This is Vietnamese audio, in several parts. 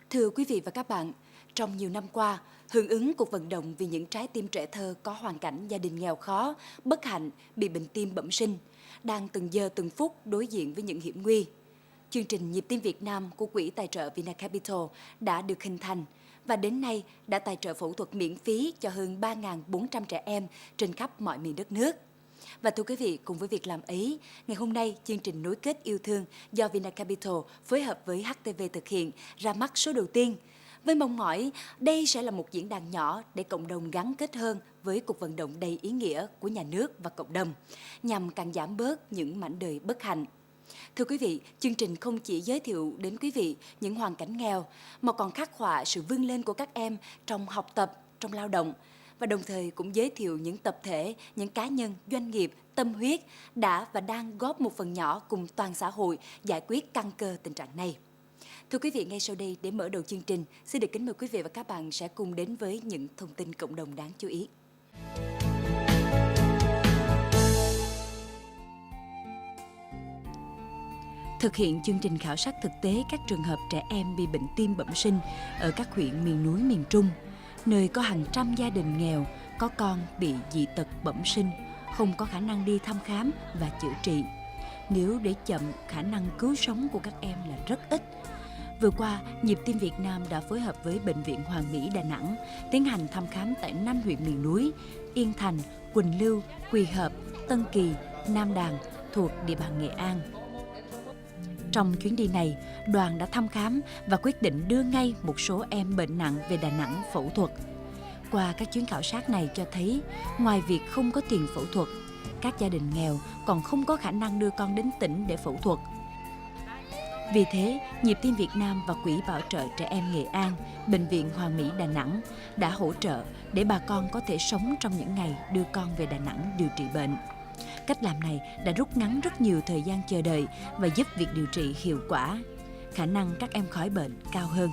Thưa quý vị và các bạn, trong nhiều năm qua, hưởng ứng cuộc vận động vì những trái tim trẻ thơ có hoàn cảnh gia đình nghèo khó, bất hạnh, bị bệnh tim bẩm sinh, đang từng giờ từng phút đối diện với những hiểm nguy. Chương trình Nhịp tim Việt Nam của Quỹ tài trợ Vinacapital đã được hình thành và đến nay đã tài trợ phẫu thuật miễn phí cho hơn 3.400 trẻ em trên khắp mọi miền đất nước. Và thưa quý vị, cùng với việc làm ấy, ngày hôm nay chương trình Nối kết yêu thương do Vinacapital phối hợp với HTV thực hiện ra mắt số đầu tiên. Với mong mỏi, đây sẽ là một diễn đàn nhỏ để cộng đồng gắn kết hơn với cuộc vận động đầy ý nghĩa của nhà nước và cộng đồng, nhằm càng giảm bớt những mảnh đời bất hạnh. Thưa quý vị, chương trình không chỉ giới thiệu đến quý vị những hoàn cảnh nghèo, mà còn khắc họa sự vươn lên của các em trong học tập, trong lao động, và đồng thời cũng giới thiệu những tập thể, những cá nhân, doanh nghiệp, tâm huyết đã và đang góp một phần nhỏ cùng toàn xã hội giải quyết căn cơ tình trạng này. Thưa quý vị, ngay sau đây để mở đầu chương trình, xin được kính mời quý vị và các bạn sẽ cùng đến với những thông tin cộng đồng đáng chú ý. Thực hiện chương trình khảo sát thực tế các trường hợp trẻ em bị bệnh tim bẩm sinh ở các huyện miền núi miền Trung, nơi có hàng trăm gia đình nghèo có con bị dị tật bẩm sinh, không có khả năng đi thăm khám và chữa trị. Nếu để chậm, khả năng cứu sống của các em là rất ít. Vừa qua, Nhịp tim Việt Nam đã phối hợp với Bệnh viện Hoàng Mỹ Đà Nẵng tiến hành thăm khám tại 5 huyện miền núi Yên Thành, Quỳnh Lưu, Quỳ Hợp, Tân Kỳ, Nam Đàn thuộc địa bàn Nghệ An. Trong chuyến đi này, đoàn đã thăm khám và quyết định đưa ngay một số em bệnh nặng về Đà Nẵng phẫu thuật. Qua các chuyến khảo sát này cho thấy, ngoài việc không có tiền phẫu thuật, các gia đình nghèo còn không có khả năng đưa con đến tỉnh để phẫu thuật. Vì thế, Nhịp tim Việt Nam và Quỹ bảo trợ trẻ em Nghệ An, Bệnh viện Hoàng Mỹ Đà Nẵng đã hỗ trợ để bà con có thể sống trong những ngày đưa con về Đà Nẵng điều trị bệnh. Cách làm này đã rút ngắn rất nhiều thời gian chờ đợi và giúp việc điều trị hiệu quả. Khả năng các em khỏi bệnh cao hơn.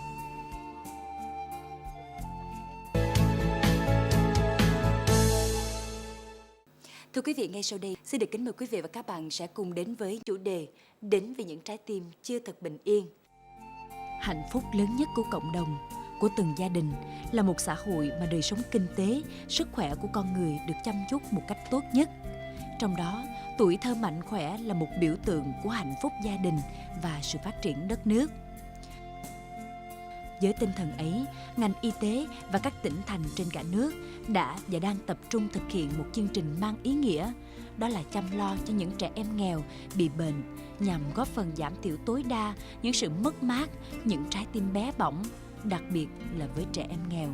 Thưa quý vị, ngay sau đây, xin được kính mời quý vị và các bạn sẽ cùng đến với chủ đề Đến với những trái tim chưa thật bình yên. Hạnh phúc lớn nhất của cộng đồng, của từng gia đình là một xã hội mà đời sống kinh tế, sức khỏe của con người được chăm chút một cách tốt nhất. Trong đó, tuổi thơ mạnh khỏe là một biểu tượng của hạnh phúc gia đình và sự phát triển đất nước. Với tinh thần ấy, ngành y tế và các tỉnh thành trên cả nước đã và đang tập trung thực hiện một chương trình mang ý nghĩa, đó là chăm lo cho những trẻ em nghèo bị bệnh nhằm góp phần giảm thiểu tối đa những sự mất mát, những trái tim bé bỏng, đặc biệt là với trẻ em nghèo.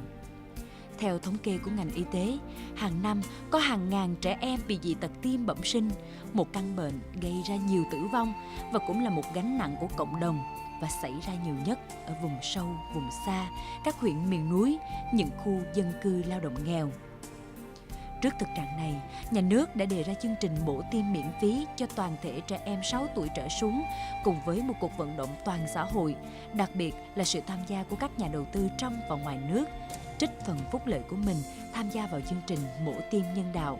Theo thống kê của ngành y tế, hàng năm có hàng ngàn trẻ em bị dị tật tim bẩm sinh, một căn bệnh gây ra nhiều tử vong và cũng là một gánh nặng của cộng đồng và xảy ra nhiều nhất ở vùng sâu, vùng xa, các huyện miền núi, những khu dân cư lao động nghèo. Trước thực trạng này, nhà nước đã đề ra chương trình mổ tim miễn phí cho toàn thể trẻ em 6 tuổi trở xuống, cùng với một cuộc vận động toàn xã hội, đặc biệt là sự tham gia của các nhà đầu tư trong và ngoài nước, trích phần phúc lợi của mình tham gia vào chương trình mổ tim nhân đạo.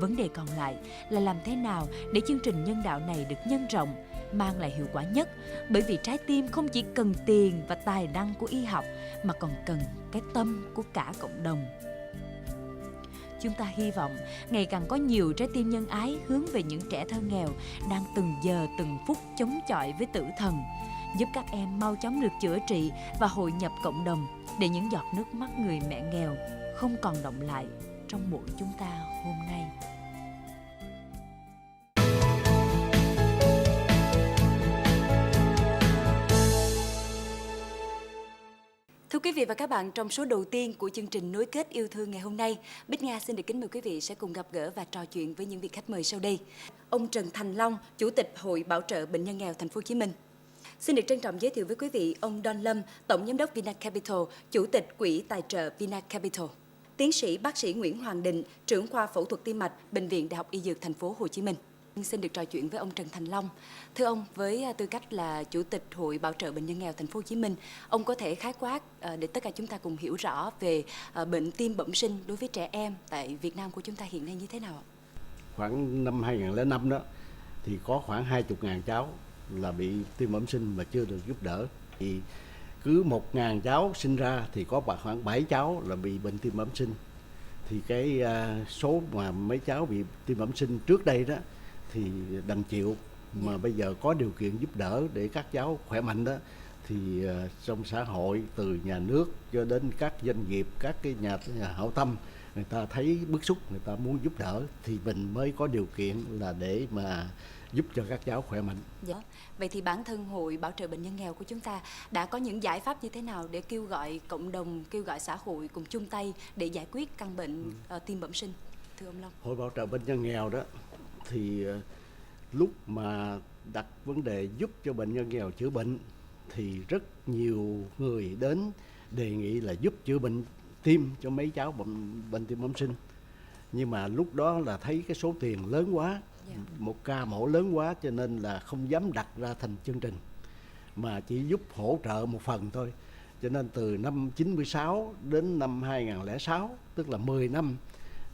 Vấn đề còn lại là làm thế nào để chương trình nhân đạo này được nhân rộng, mang lại hiệu quả nhất, bởi vì trái tim không chỉ cần tiền và tài năng của y học mà còn cần cái tâm của cả cộng đồng. Chúng ta hy vọng ngày càng có nhiều trái tim nhân ái hướng về những trẻ thơ nghèo đang từng giờ từng phút chống chọi với tử thần, giúp các em mau chóng được chữa trị và hội nhập cộng đồng để những giọt nước mắt người mẹ nghèo không còn đọng lại trong mỗi chúng ta hôm nay. Thưa quý vị và các bạn, trong số đầu tiên của chương trình Nối kết yêu thương ngày hôm nay, Bích Nga xin được kính mời quý vị sẽ cùng gặp gỡ và trò chuyện với những vị khách mời sau đây. Ông Trần Thành Long, Chủ tịch Hội Bảo trợ Bệnh nhân nghèo Thành phố Hồ Chí Minh. Xin được trân trọng giới thiệu với quý vị ông Don Lâm, Tổng Giám đốc Vinacapital, Chủ tịch Quỹ tài trợ Vinacapital. Tiến sĩ bác sĩ Nguyễn Hoàng Định, trưởng khoa phẫu thuật tim mạch, Bệnh viện Đại học Y Dược Thành phố Hồ Chí Minh. Xin được trò chuyện với ông Trần Thành Long. Thưa ông, với tư cách là Chủ tịch Hội Bảo trợ Bệnh nhân nghèo Thành phố Hồ Chí Minh, ông có thể khái quát để tất cả chúng ta cùng hiểu rõ về bệnh tim bẩm sinh đối với trẻ em tại Việt Nam của chúng ta hiện nay như thế nào ạ? Khoảng năm 2005 đó thì có khoảng 20.000 cháu là bị tim bẩm sinh mà chưa được giúp đỡ. Thì cứ 1.000 cháu sinh ra thì có khoảng 7 cháu là bị bệnh tim bẩm sinh. Thì cái số mà mấy cháu bị tim bẩm sinh trước đây đó thì đành chịu, mà bây giờ có điều kiện giúp đỡ để các cháu khỏe mạnh đó, thì trong xã hội, từ nhà nước cho đến các doanh nghiệp, các cái nhà hảo tâm, người ta thấy bức xúc, người ta muốn giúp đỡ, thì mình mới có điều kiện là để mà giúp cho các cháu khỏe mạnh. Dạ. Vậy thì bản thân Hội Bảo trợ Bệnh nhân nghèo của chúng ta đã có những giải pháp như thế nào để kêu gọi cộng đồng, kêu gọi xã hội cùng chung tay để giải quyết căn bệnh tim bẩm sinh, thưa ông Long? Hội Bảo trợ Bệnh nhân nghèo đó thì lúc mà đặt vấn đề giúp cho bệnh nhân nghèo chữa bệnh thì rất nhiều người đến đề nghị là giúp chữa bệnh tim cho mấy cháu bệnh tim bẩm sinh. Nhưng mà lúc đó là thấy cái số tiền lớn quá, một ca mổ lớn quá, cho nên là không dám đặt ra thành chương trình, mà chỉ giúp hỗ trợ một phần thôi. Cho nên từ năm 96 đến năm 2006, tức là 10 năm,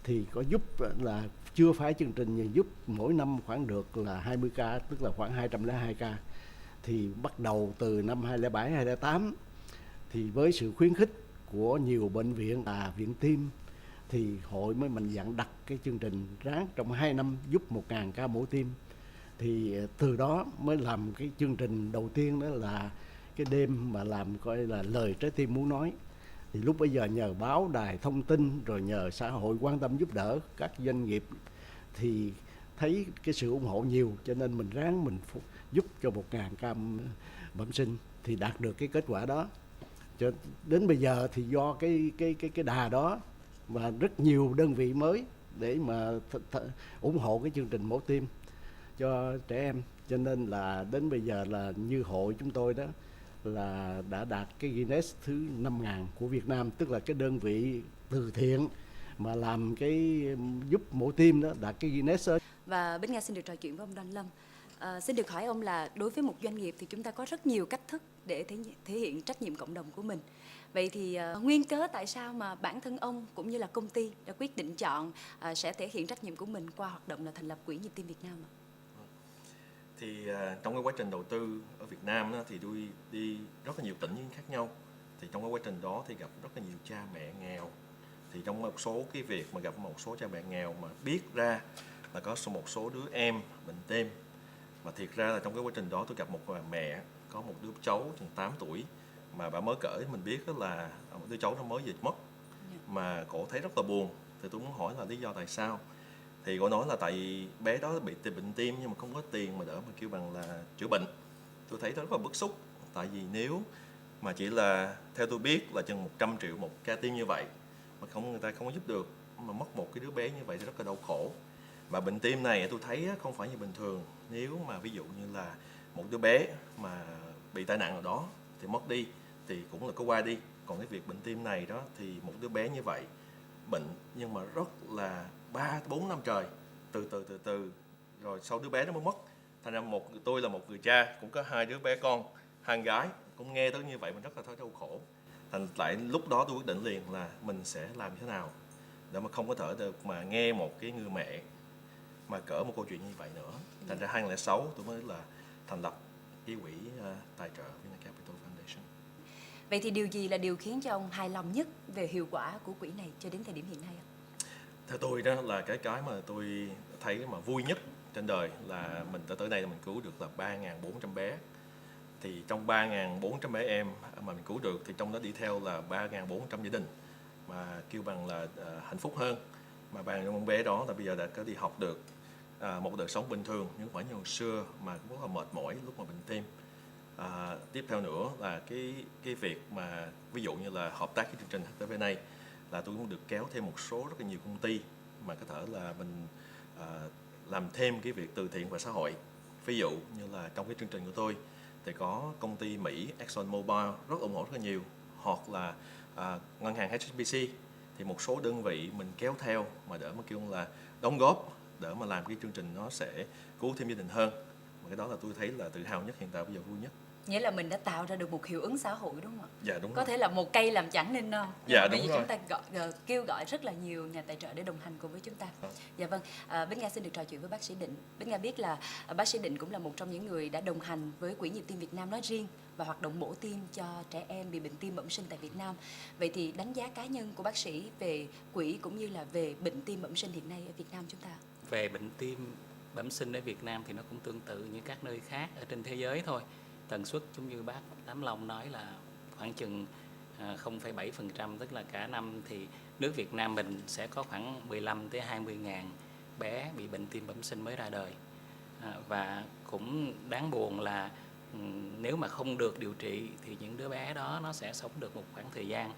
thì có giúp là chưa phải chương trình, nhưng giúp mỗi năm khoảng được là 20 ca, tức là khoảng 202 ca. Thì bắt đầu từ năm 2007, 2008 thì với sự khuyến khích của nhiều bệnh viện và viện tim, thì hội mới mạnh dạn đặt cái chương trình ráng trong 2 năm giúp 1.000 ca mổ tim. Thì từ đó mới làm cái chương trình đầu tiên, đó là cái đêm mà làm coi là lời trái tim muốn nói. Thì lúc bây giờ nhờ báo đài thông tin, rồi nhờ xã hội quan tâm giúp đỡ, các doanh nghiệp thì thấy cái sự ủng hộ nhiều, cho nên mình ráng mình giúp cho 1.000 ca bẩm sinh thì đạt được cái kết quả đó. Cho đến bây giờ thì do cái đà đó và rất nhiều đơn vị mới để mà ủng hộ cái chương trình mổ tim cho trẻ em, cho nên là đến bây giờ là như hội chúng tôi đó là đã đạt cái Guinness thứ 5.000 của Việt Nam, tức là cái đơn vị từ thiện mà làm cái giúp mổ tim đó đạt cái Guinness đó. Và Bích Nga xin được trò chuyện với ông Đoan Lâm. Xin được hỏi ông là đối với một doanh nghiệp thì chúng ta có rất nhiều cách thức để thể hiện trách nhiệm cộng đồng của mình. Vậy thì nguyên cớ tại sao mà bản thân ông cũng như là công ty đã quyết định chọn sẽ thể hiện trách nhiệm của mình qua hoạt động là thành lập Quỹ Nhịp tim Việt Nam ạ? Thì trong cái quá trình đầu tư ở Việt Nam đó, thì tôi đi rất là nhiều tỉnh khác nhau. Thì trong cái quá trình đó thì gặp rất là nhiều cha mẹ nghèo. Thì trong một số cái việc mà gặp một số cha mẹ nghèo mà biết ra là có một số đứa em bệnh tim, mà thiệt ra là trong cái quá trình đó tôi gặp một bà mẹ có một đứa cháu chừng 8 tuổi mà bà mới kể mình biết là một đứa cháu nó mới dịch mất, mà cổ thấy rất là buồn. Thì tôi muốn hỏi là lý do tại sao. Thì cô nói là tại vì bé đó bị bệnh tim nhưng mà không có tiền mà đỡ mà kêu bằng là chữa bệnh. Tôi thấy rất là bức xúc, tại vì nếu mà chỉ là theo tôi biết là chừng 100 triệu một ca tim như vậy mà người ta không có giúp được, mà mất một cái đứa bé như vậy thì rất là đau khổ. Mà bệnh tim này tôi thấy không phải như bình thường. Nếu mà ví dụ như là một đứa bé mà bị tai nạn nào đó thì mất đi thì cũng là có qua đi. Còn cái việc bệnh tim này đó thì một đứa bé như vậy bệnh nhưng mà rất là 3-4 năm trời, từ rồi sau đứa bé nó mới mất. Thành ra tôi là một người cha cũng có 2 đứa bé con, 2 gái, cũng nghe tới như vậy mình rất là thấy đau khổ. Thành lại lúc đó tôi quyết định liền là mình sẽ làm thế nào để mà không có thể được mà nghe một cái người mẹ mà cỡ một câu chuyện như vậy nữa. Thành ra 2006 tôi mới là thành lập cái quỹ tài trợ Vina Capital Foundation. Vậy thì điều gì là điều khiến cho ông hài lòng nhất về hiệu quả của quỹ này cho đến thời điểm hiện nay ạ? Theo tôi đó là cái mà tôi thấy mà vui nhất trên đời là mình tới nay là mình cứu được là 3.400 bé. Thì trong 3.400 bé em mà mình cứu được thì trong đó đi theo là 3.400 gia đình mà kêu bằng là hạnh phúc hơn. Mà 3.400 bé đó là bây giờ đã có đi học được một đời sống bình thường, nhưng phải như hồi xưa mà cũng rất là mệt mỏi lúc mà bệnh tim. Tiếp theo nữa là cái việc mà ví dụ như là hợp tác với chương trình HTV này là tôi cũng được kéo thêm một số rất là nhiều công ty mà có thể là mình làm thêm cái việc từ thiện và xã hội. Ví dụ như là trong cái chương trình của tôi thì có công ty Mỹ Exxon Mobil rất ủng hộ rất là nhiều, hoặc là ngân hàng HSBC, thì một số đơn vị mình kéo theo mà để mà kêu là đóng góp để mà làm cái chương trình nó sẽ cứu thêm gia đình hơn. Mà cái đó là tôi thấy là tự hào nhất, hiện tại bây giờ vui nhất. Nghĩa là mình đã tạo ra được một hiệu ứng xã hội, đúng không ạ? Dạ đúng Có rồi. thể là một cây làm chẳng nên non. Dạ, Bây đúng giờ rồi. chúng ta kêu gọi rất là nhiều nhà tài trợ để đồng hành cùng với chúng ta. Dạ vâng, Bích Nga xin được trò chuyện với bác sĩ Định. Bích Nga biết là bác sĩ Định cũng là một trong những người đã đồng hành với Quỹ Nhịp tim Việt Nam nói riêng và hoạt động mổ tim cho trẻ em bị bệnh tim bẩm sinh tại Việt Nam. Vậy thì đánh giá cá nhân của bác sĩ về quỹ cũng như là về bệnh tim bẩm sinh hiện nay ở Việt Nam chúng ta? Về bệnh tim bẩm sinh ở Việt Nam thì nó cũng tương tự như các nơi khác ở trên thế giới thôi. Tần suất giống như bác Tám Long nói là khoảng chừng 0,7%, tức là cả năm thì nước Việt Nam mình sẽ có khoảng 15 tới 20 ngàn bé bị bệnh tim bẩm sinh mới ra đời. Và cũng đáng buồn là nếu mà không được điều trị thì những đứa bé đó nó sẽ sống được một khoảng thời gian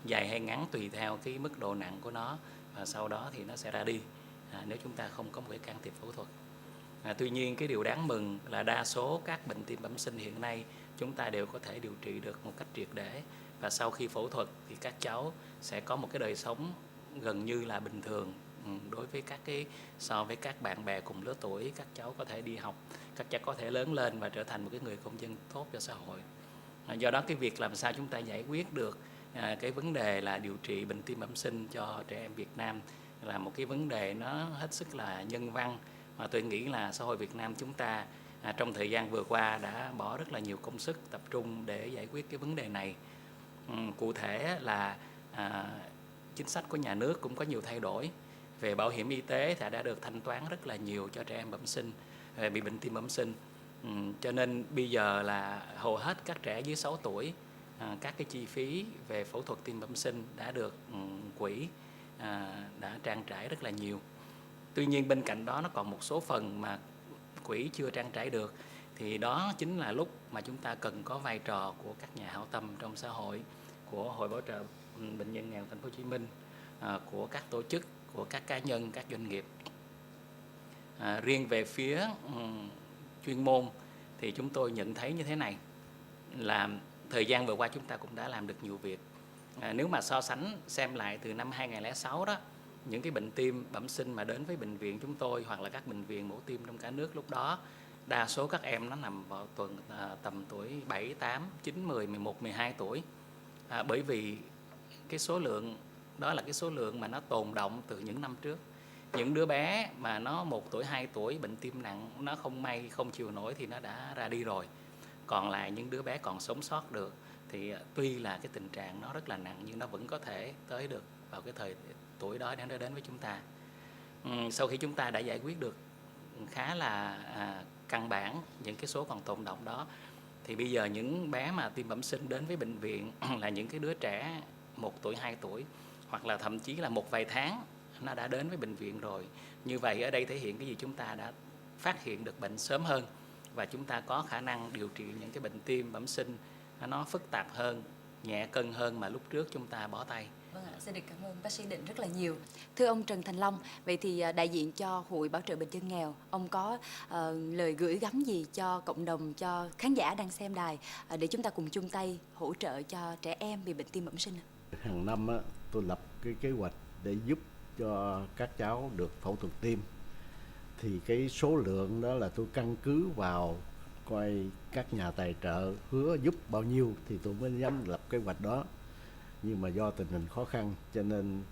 dài hay ngắn tùy theo cái mức độ nặng của nó, và sau đó thì nó sẽ ra đi nếu chúng ta không có một cái can thiệp phẫu thuật. Tuy nhiên cái điều đáng mừng là đa số các bệnh tim bẩm sinh hiện nay chúng ta đều có thể điều trị được một cách triệt để, và sau khi phẫu thuật thì các cháu sẽ có một cái đời sống gần như là bình thường. Đối với so với các bạn bè cùng lứa tuổi, các cháu có thể đi học, các cháu có thể lớn lên và trở thành một cái người công dân tốt cho xã hội. Do đó cái việc làm sao chúng ta giải quyết được cái vấn đề là điều trị bệnh tim bẩm sinh cho trẻ em Việt Nam là một cái vấn đề nó hết sức là nhân văn, mà tôi nghĩ là xã hội Việt Nam chúng ta trong thời gian vừa qua đã bỏ rất là nhiều công sức tập trung để giải quyết cái vấn đề này. Cụ thể là chính sách của nhà nước cũng có nhiều thay đổi. Về bảo hiểm y tế thì đã được thanh toán rất là nhiều cho trẻ em bẩm sinh bị bệnh tim bẩm sinh. Cho nên bây giờ là hầu hết các trẻ dưới 6 tuổi các cái chi phí về phẫu thuật tim bẩm sinh đã được quỹ đã trang trải rất là nhiều. Tuy nhiên bên cạnh đó nó còn một số phần mà quỹ chưa trang trải được, thì đó chính là lúc mà chúng ta cần có vai trò của các nhà hảo tâm trong xã hội, của Hội Bảo trợ Bệnh nhân nghèo Thành phố Hồ Chí Minh, của các tổ chức, của các cá nhân, các doanh nghiệp. Riêng về phía chuyên môn thì chúng tôi nhận thấy như thế này, là thời gian vừa qua chúng ta cũng đã làm được nhiều việc. Nếu mà so sánh xem lại từ năm 2006 đó, những cái bệnh tim bẩm sinh mà đến với bệnh viện chúng tôi hoặc là các bệnh viện mổ tim trong cả nước lúc đó, đa số các em nó nằm vào tầm tuổi 7, 8, 9, 10, 11, 12 tuổi. Bởi vì cái số lượng đó là cái số lượng mà nó tồn đọng từ những năm trước. Những đứa bé mà nó 1 tuổi, 2 tuổi bệnh tim nặng, nó không may không chịu nổi thì nó đã ra đi rồi. Còn lại những đứa bé còn sống sót được thì tuy là cái tình trạng nó rất là nặng nhưng nó vẫn có thể tới được vào cái thời tuổi đó để nó đến với chúng ta. Sau khi chúng ta đã giải quyết được khá là căn bản những cái số còn tồn đọng đó, thì bây giờ những bé mà tim bẩm sinh đến với bệnh viện là những cái đứa trẻ 1 tuổi, 2 tuổi hoặc là thậm chí là một vài tháng nó đã đến với bệnh viện rồi. Như vậy ở đây thể hiện cái gì? Chúng ta đã phát hiện được bệnh sớm hơn và chúng ta có khả năng điều trị những cái bệnh tim bẩm sinh nó phức tạp hơn, nhẹ cân hơn mà lúc trước chúng ta bỏ tay. Vâng ạ, xin được cảm ơn bác sĩ Định rất là nhiều. Thưa ông Trần Thành Long, vậy thì đại diện cho Hội Bảo trợ Bệnh nhân nghèo, ông có lời gửi gắm gì cho cộng đồng, cho khán giả đang xem đài để chúng ta cùng chung tay hỗ trợ cho trẻ em bị bệnh tim bẩm sinh? Hàng năm á, tôi lập cái kế hoạch để giúp cho các cháu được phẫu thuật tim. Thì cái số lượng đó là tôi căn cứ vào coi các nhà tài trợ hứa giúp bao nhiêu thì tôi mới dám lập kế hoạch đó. Nhưng mà do tình hình khó khăn cho nên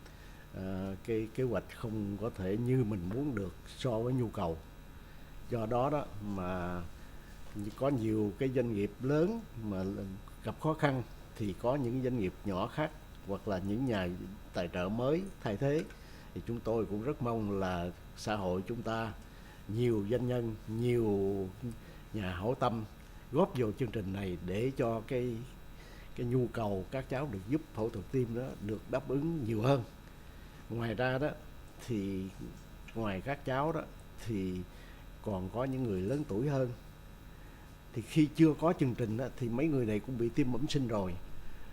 cái kế hoạch không có thể như mình muốn được so với nhu cầu. Do đó đó mà có nhiều cái doanh nghiệp lớn mà gặp khó khăn thì có những doanh nghiệp nhỏ khác hoặc là những nhà tài trợ mới thay thế. Thì chúng tôi cũng rất mong là xã hội chúng ta nhiều doanh nhân, nhiều nhà hảo tâm góp vào chương trình này để cho cái nhu cầu các cháu được giúp phẫu thuật tim đó được đáp ứng nhiều hơn. Ngoài ra đó thì ngoài các cháu đó thì còn có những người lớn tuổi hơn. Thì khi chưa có chương trình đó, thì mấy người này cũng bị tim bẩm sinh rồi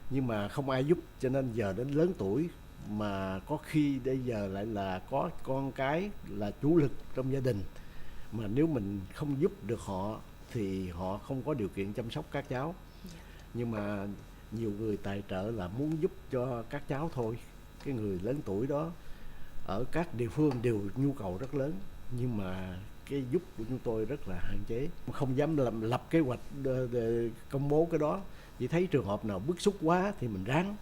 nhưng mà không ai giúp, cho nên giờ đến lớn tuổi mà có khi bây giờ lại là có con cái là chủ lực trong gia đình, mà nếu mình không giúp được họ thì họ không có điều kiện chăm sóc các cháu. Nhưng mà nhiều người tài trợ là muốn giúp cho các cháu thôi. Cái người lớn tuổi đó ở các địa phương đều nhu cầu rất lớn, nhưng mà cái giúp của chúng tôi rất là hạn chế, không dám lập kế hoạch để công bố cái đó, chỉ thấy trường hợp nào bức xúc quá thì mình ráng.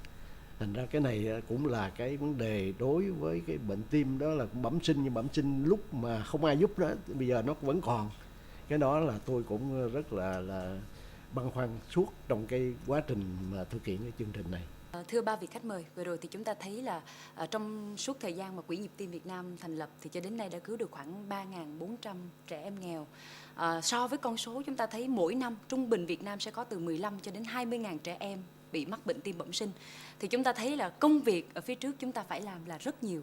Thành ra cái này cũng là cái vấn đề đối với cái bệnh tim, đó là cũng bẩm sinh, nhưng bẩm sinh lúc mà không ai giúp đó, bây giờ nó vẫn còn. Cái đó là tôi cũng rất là băn khoăn suốt trong cái quá trình mà thực hiện cái chương trình này. Thưa ba vị khách mời, vừa rồi thì chúng ta thấy là trong suốt thời gian mà Quỹ nhịp tim Việt Nam thành lập thì cho đến nay đã cứu được khoảng 3.400 trẻ em nghèo. So với con số chúng ta thấy mỗi năm trung bình Việt Nam sẽ có từ 15 cho đến 20.000 trẻ em bị mắc bệnh tim bẩm sinh. Thì chúng ta thấy là công việc ở phía trước chúng ta phải làm là rất nhiều.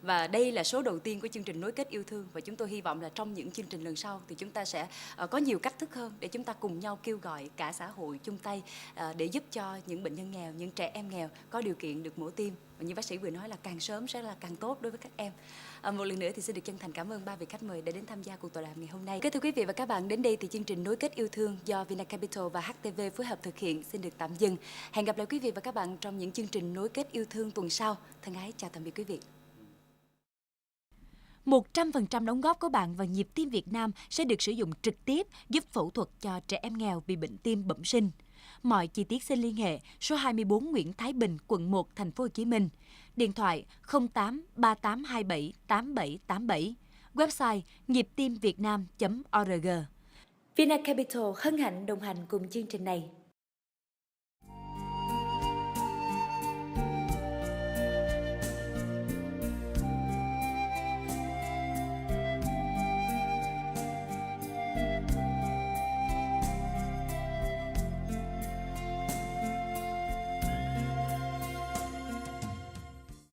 Và đây là số đầu tiên của chương trình Nối kết yêu thương, và chúng tôi hy vọng là trong những chương trình lần sau thì chúng ta sẽ có nhiều cách thức hơn để chúng ta cùng nhau kêu gọi cả xã hội chung tay để giúp cho những bệnh nhân nghèo, những trẻ em nghèo có điều kiện được mổ tim. Và như bác sĩ vừa nói là càng sớm sẽ là càng tốt đối với các em. Một lần nữa thì xin được chân thành cảm ơn ba vị khách mời đã đến tham gia cuộc tọa đàm ngày hôm nay. Thưa quý vị và các bạn, đến đây thì chương trình Nối kết yêu thương do Vinacapital và HTV phối hợp thực hiện xin được tạm dừng. Hẹn gặp lại quý vị và các bạn trong những chương trình Nối kết yêu thương tuần sau. Thân ái chào tạm biệt quý vị. 100% đóng góp của bạn vào nhịp tim Việt Nam sẽ được sử dụng trực tiếp giúp phẫu thuật cho trẻ em nghèo bị bệnh tim bẩm sinh. Mọi chi tiết xin liên hệ số 24 Nguyễn Thái Bình, quận 1, thành phố Hồ Chí Minh. Điện thoại 08 3827 8787. Website nhịp tim việt nam.org. Vinacapital hân hạnh đồng hành cùng chương trình này.